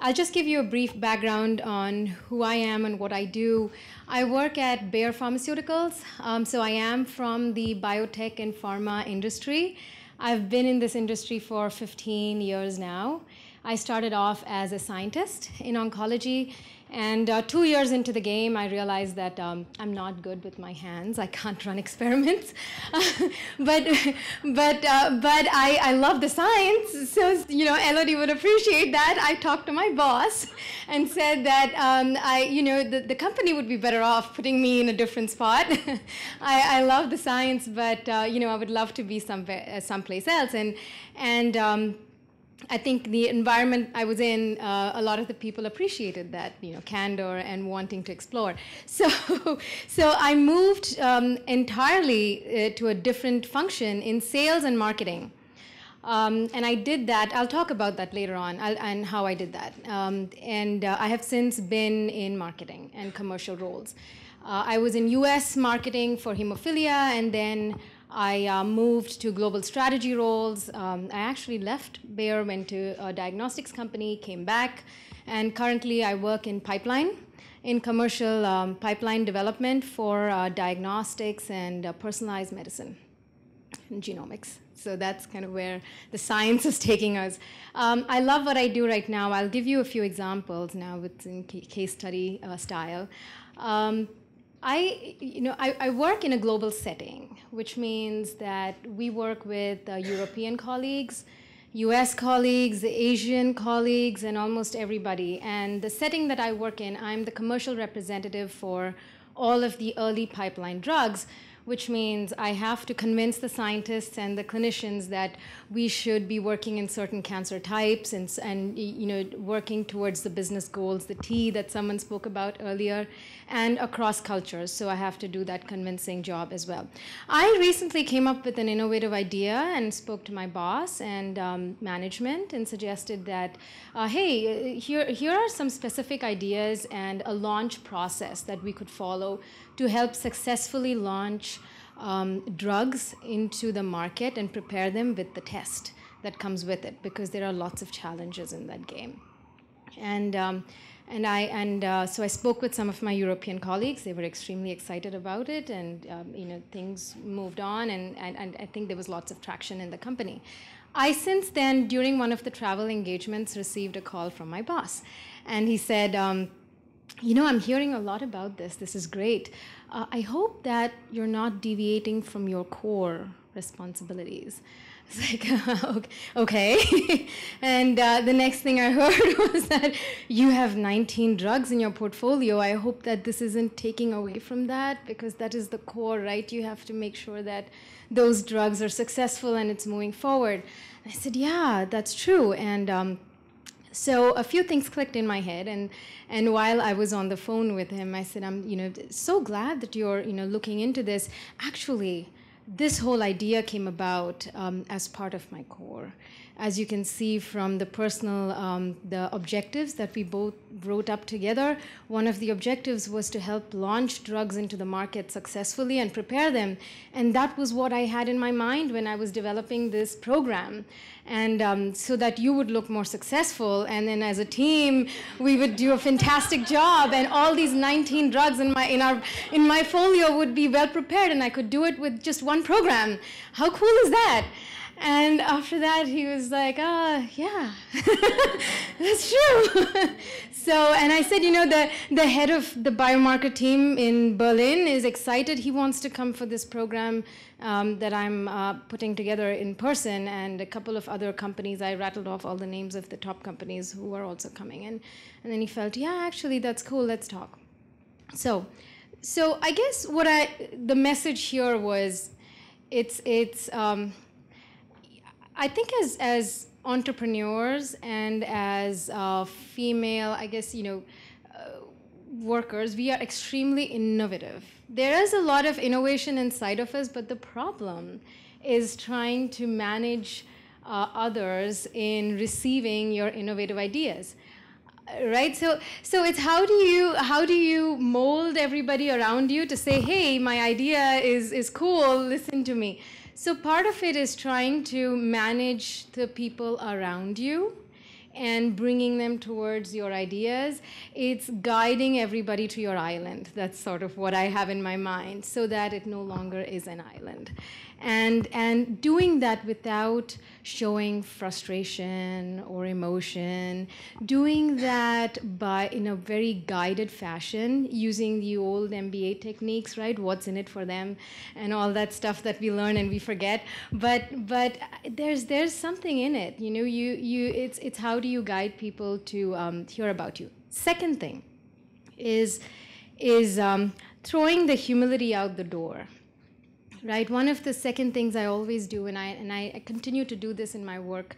I'll just give you a brief background on who I am and what I do. I work at Bayer Pharmaceuticals, so I am from the biotech and pharma industry. I've been in this industry for 15 years now. I started off as a scientist in oncology, and 2 years into the game, I realized that I'm not good with my hands. I can't run experiments, but I love the science. So Elodie would appreciate that. I talked to my boss and said that the company would be better off putting me in a different spot. I love the science, but I would love to be someplace else, and I think the environment I was in, a lot of the people appreciated that, candor and wanting to explore. So I moved entirely to a different function in sales and marketing. And I did that. I'll talk about that later on and how I did that. I have since been in marketing and commercial roles. I was in US marketing for hemophilia, and then I moved to global strategy roles. I actually left Bayer, went to a diagnostics company, came back, and currently I work in pipeline, in commercial pipeline development for diagnostics and personalized medicine and genomics. So that's kind of where the science is taking us. I love what I do right now. I'll give you a few examples now in case study style. I work in a global setting, which means that we work with European colleagues, US colleagues, Asian colleagues, and almost everybody. And the setting that I work in, I'm the commercial representative for all of the early pipeline drugs, which means I have to convince the scientists and the clinicians that we should be working in certain cancer types and working towards the business goals, the T that someone spoke about earlier, and across cultures. So I have to do that convincing job as well. I recently came up with an innovative idea and spoke to my boss and management and suggested that, hey, here are some specific ideas and a launch process that we could follow to help successfully launch drugs into the market and prepare them with the test that comes with it, because there are lots of challenges in that game. So I spoke with some of my European colleagues. They were extremely excited about it, and things moved on, and I think there was lots of traction in the company. I since then, during one of the travel engagements, received a call from my boss, and he said, I'm hearing a lot about this. This is great. I hope that you're not deviating from your core responsibilities. It's like, okay. And the next thing I heard was that you have 19 drugs in your portfolio. I hope that this isn't taking away from that, because that is the core, right? You have to make sure that those drugs are successful and it's moving forward. And I said, yeah, that's true. And so a few things clicked in my head, and while I was on the phone with him, I said, I'm so glad that you're looking into this. Actually, this whole idea came about as part of my core. As you can see from the personal, the objectives that we both wrote up together, one of the objectives was to help launch drugs into the market successfully and prepare them. And that was what I had in my mind when I was developing this program. And so that you would look more successful, and then as a team, we would do a fantastic job, and all these 19 drugs in my folio would be well prepared, and I could do it with just one program. How cool is that? And after that, he was like, yeah, that's true. And I said, the head of the biomarker team in Berlin is excited. He wants to come for this program that I'm putting together in person, and a couple of other companies. I rattled off all the names of the top companies who are also coming. And then he felt, yeah, actually, that's cool. Let's talk. So I guess the message here was, I think as entrepreneurs and as female, I guess, workers, we are extremely innovative. There is a lot of innovation inside of us, but the problem is trying to manage others in receiving your innovative ideas. Right, so it's how do you mold everybody around you to say, hey, my idea is cool, listen to me. So part of it is trying to manage the people around you and bringing them towards your ideas. It's guiding everybody to your island. That's sort of what I have in my mind, so that it no longer is an island. And doing that without showing frustration or emotion, doing that in a very guided fashion, using the old MBA techniques, right? What's in it for them, and all that stuff that we learn and we forget. But there's something in it, you know. It's how do you guide people to hear about you. Second thing is throwing the humility out the door. Right, one of the second things I always do, and I continue to do this in my work,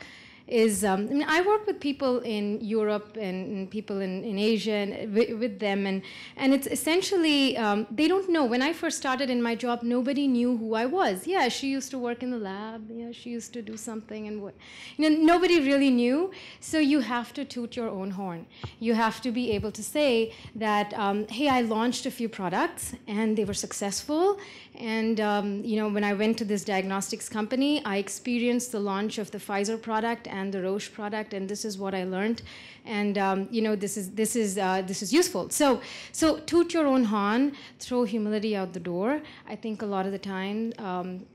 is I work with people in Europe and people in Asia and with them, and it's essentially they don't know. When I first started in my job, nobody knew who I was. Yeah, she used to work in the lab. Yeah, she used to do something, and what, you know, nobody really knew. So you have to toot your own horn. You have to be able to say that, hey, I launched a few products and they were successful. And you know, when I went to this diagnostics company, I experienced the launch of the Pfizer product and the Roche product, and this is what I learned. And you know, this is useful. So toot your own horn, throw humility out the door. I think a lot of the time,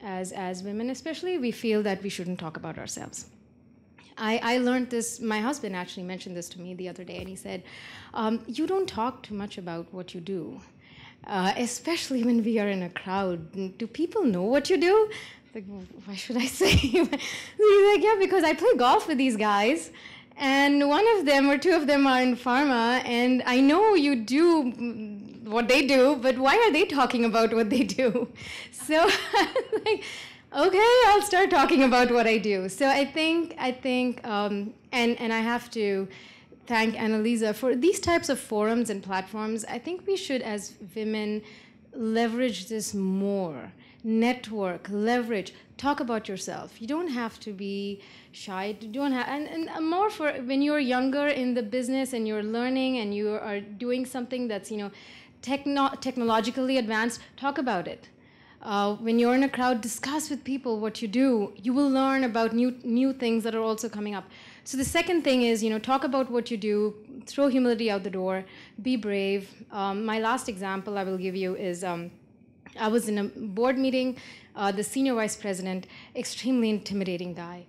as women especially, we feel that we shouldn't talk about ourselves. I learned this. My husband actually mentioned this to me the other day, and he said, "You don't talk too much about what you do." Especially when we are in a crowd. Do people know what you do? Like, why should I say? He's like, yeah, because I play golf with these guys, and one of them or two of them are in pharma, and I know you do what they do, but why are they talking about what they do? So I'm like, okay, I'll start talking about what I do. So I think, and I have to thank Annalisa for these types of forums and platforms. I think we should, as women, leverage this more. Network, leverage, talk about yourself. You don't have to be shy. You don't have, and more for when you're younger in the business and you're learning and you are doing something that's, you know, technologically advanced, talk about it. When you're in a crowd, discuss with people what you do. You will learn about new things that are also coming up. So the second thing is, you know, talk about what you do, throw humility out the door, be brave. My last example I will give you is I was in a board meeting, the senior vice president, extremely intimidating guy.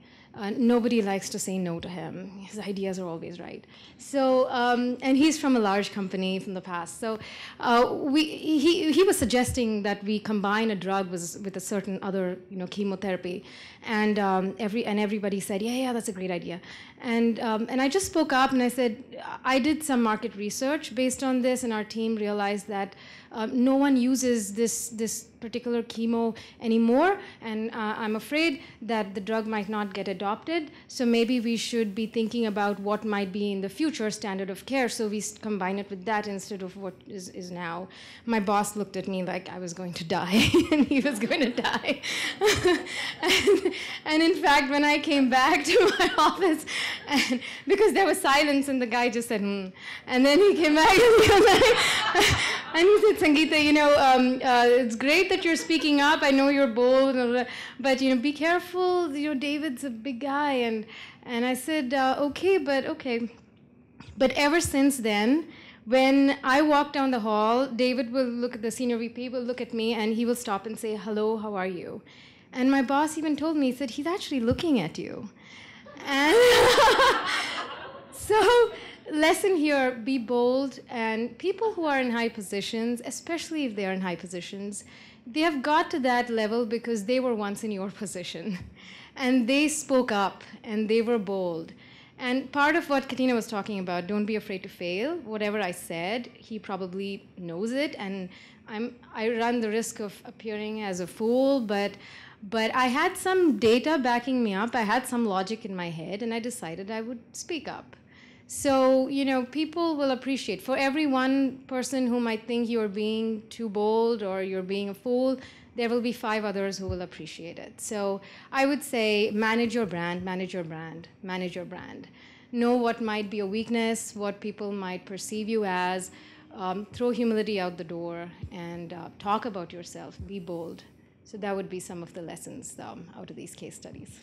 Nobody likes to say no to him. His ideas are always right. So, and he's from a large company from the past. So he was suggesting that we combine a drug with a certain other, you know, chemotherapy. And everybody said, yeah, that's a great idea. And I just spoke up and I said, I did some market research based on this, and our team realized that no one uses this particular chemo anymore, and I'm afraid that the drug might not get adopted, so maybe we should be thinking about what might be in the future standard of care, so we combine it with that instead of what is now. My boss looked at me like I was going to die, and he was going to die. and in fact, when I came back to my office, and because there was silence, and the guy just said, and then he came back, and he said, Sangeeta, you know, it's great that you're speaking up. I know you're bold, but you know, be careful. You know, David's a big guy, and I said, okay. But ever since then, when I walk down the hall, David will look at the senior VP, will look at me, and he will stop and say, hello, how are you? And my boss even told me, he said, he's actually looking at you. And so, lesson here, be bold, and people who are in high positions, especially if they are in high positions, they have got to that level because they were once in your position. And they spoke up, and they were bold. And part of what Katina was talking about, don't be afraid to fail. Whatever I said, he probably knows it, and I run the risk of appearing as a fool, but I had some data backing me up. I had some logic in my head, and I decided I would speak up. So, you know, people will appreciate. For every one person who might think you're being too bold or you're being a fool, there will be 5 others who will appreciate it. So I would say manage your brand, manage your brand, manage your brand. Know what might be a weakness, what people might perceive you as. Throw humility out the door and talk about yourself. Be bold. So that would be some of the lessons out of these case studies.